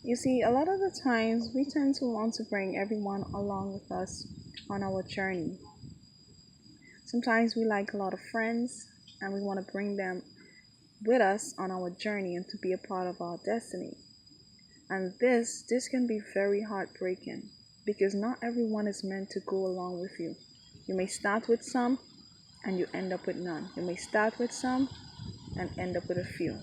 You see, a lot of the times we tend to want to bring everyone along with us on our journey. Sometimes we like a lot of friends and we want to bring them with us on our journey and to be a part of our destiny. And this can be very heartbreaking because not everyone is meant to go along with you. You may start with some and you end up with none. You may start with some and end up with a few.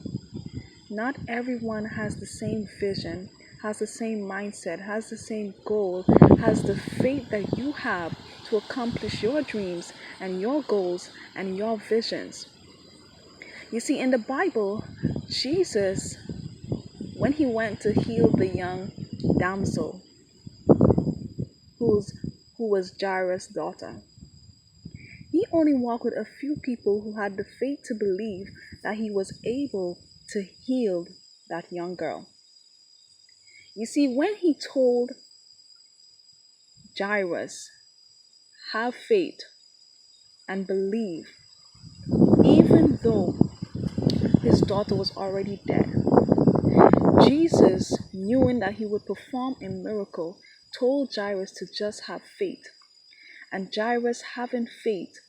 Not everyone has the same vision, has the same mindset, has the same goal, has the faith that you have to accomplish your dreams and your goals and your visions. You see, in the Bible, Jesus, when he went to heal the young damsel who's, who was Jairus' daughter, he only walked with a few people who had the faith to believe that he was able to heal that young girl. You see, when he told Jairus, have faith and believe, even though his daughter was already dead, Jesus, knowing that he would perform a miracle, told Jairus to just have faith. And Jairus, having faith,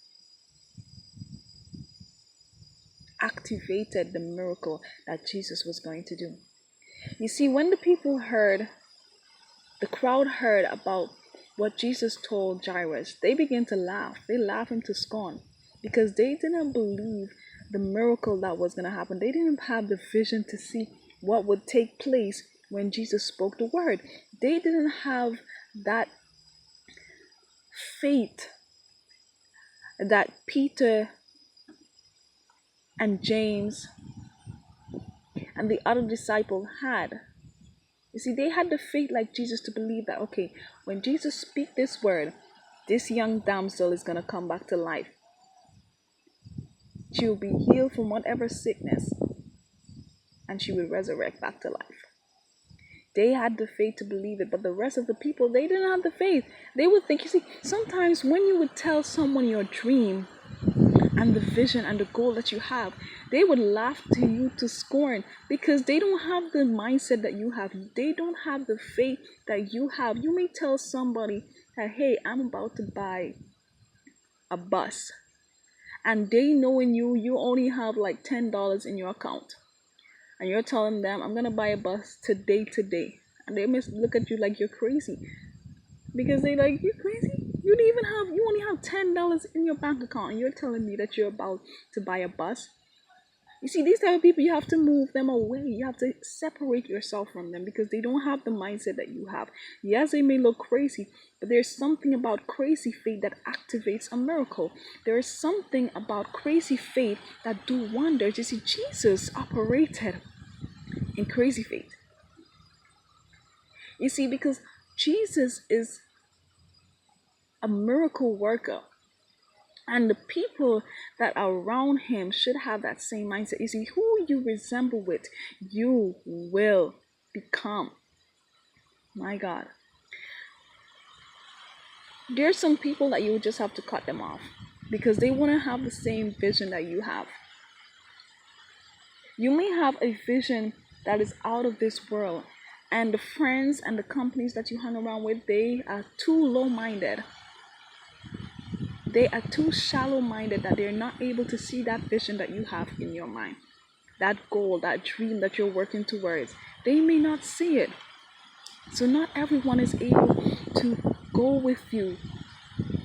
activated the miracle that Jesus was going to do. You see, when the crowd heard about what Jesus told Jairus, they began to laugh. They laughed him to scorn because they didn't believe the miracle that was going to happen. They didn't have the vision to see what would take place when Jesus spoke the word. They didn't have that faith that Peter and James and the other disciple had. You see, they had the faith like Jesus to believe that, okay, when Jesus speak this word, this young damsel is going to come back to life. She will be healed from whatever sickness and she will resurrect back to life. They had the faith to believe it, but the rest of the people, they didn't have the faith. They would think, you see, sometimes when you would tell someone your dream and the vision and the goal that you have, they would laugh to you to scorn because they don't have the mindset that you have. They don't have the faith that you have. You may tell somebody that, hey, I'm about to buy a bus, and they knowing you only have like $10 in your account, and you're telling them, I'm gonna buy a bus today, and they must look at you like you're crazy because they like, you crazy? You only have $10 in your bank account and you're telling me that you're about to buy a bus. You see, these type of people, you have to move them away. You have to separate yourself from them because they don't have the mindset that you have. Yes, they may look crazy, but there's something about crazy faith that activates a miracle. There is something about crazy faith that do wonders. You see, Jesus operated in crazy faith. You see, because Jesus is a miracle worker. And the people that are around him should have that same mindset. You see, who you resemble with, you will become. My God. There's some people that you just have to cut them off because they want to have the same vision that you have. You may have a vision that is out of this world, and the friends and the companies that you hang around with, they are too low-minded. They are too shallow-minded that they're not able to see that vision that you have in your mind. That goal, that dream that you're working towards. They may not see it. So not everyone is able to go with you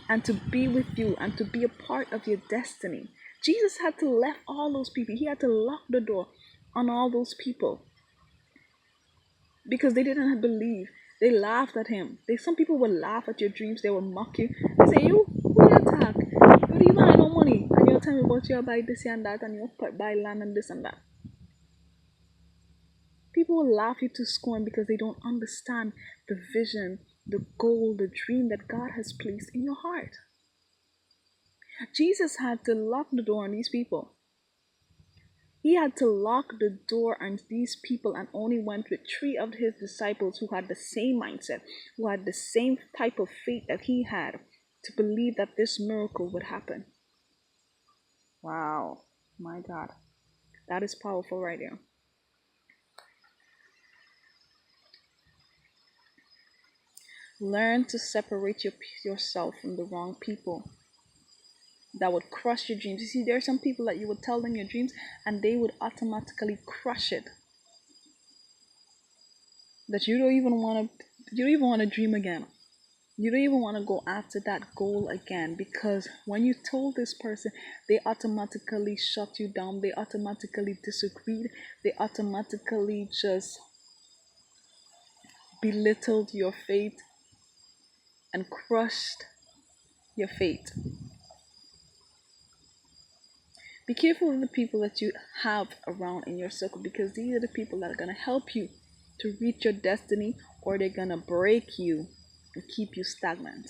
and to be with you and to be a part of your destiny. Jesus had to left all those people. He had to lock the door on all those people because they didn't believe. They laughed at him. Some people would laugh at your dreams. They would mock you. They say, you, who you attack? You don't even have no money. And you'll tell me about you buy this and that and you'll buy land and this and that. People will laugh you to scorn because they don't understand the vision, the goal, the dream that God has placed in your heart. Jesus had to lock the door on these people. He had to lock the door on these people and only went with 3 of his disciples who had the same mindset, who had the same type of faith that he had to believe that this miracle would happen. Wow, my God. That is powerful right there. Learn to separate yourself from the wrong people that would crush your dreams. You see, there are some people that you would tell them your dreams and they would automatically crush it. That you don't even want to dream again. You don't even want to go after that goal again, because when you told this person, they automatically shut you down, they automatically disagreed, they automatically just belittled your faith and crushed your faith. Be careful of the people that you have around in your circle, because these are the people that are going to help you to reach your destiny, or they're going to break you and keep you stagnant.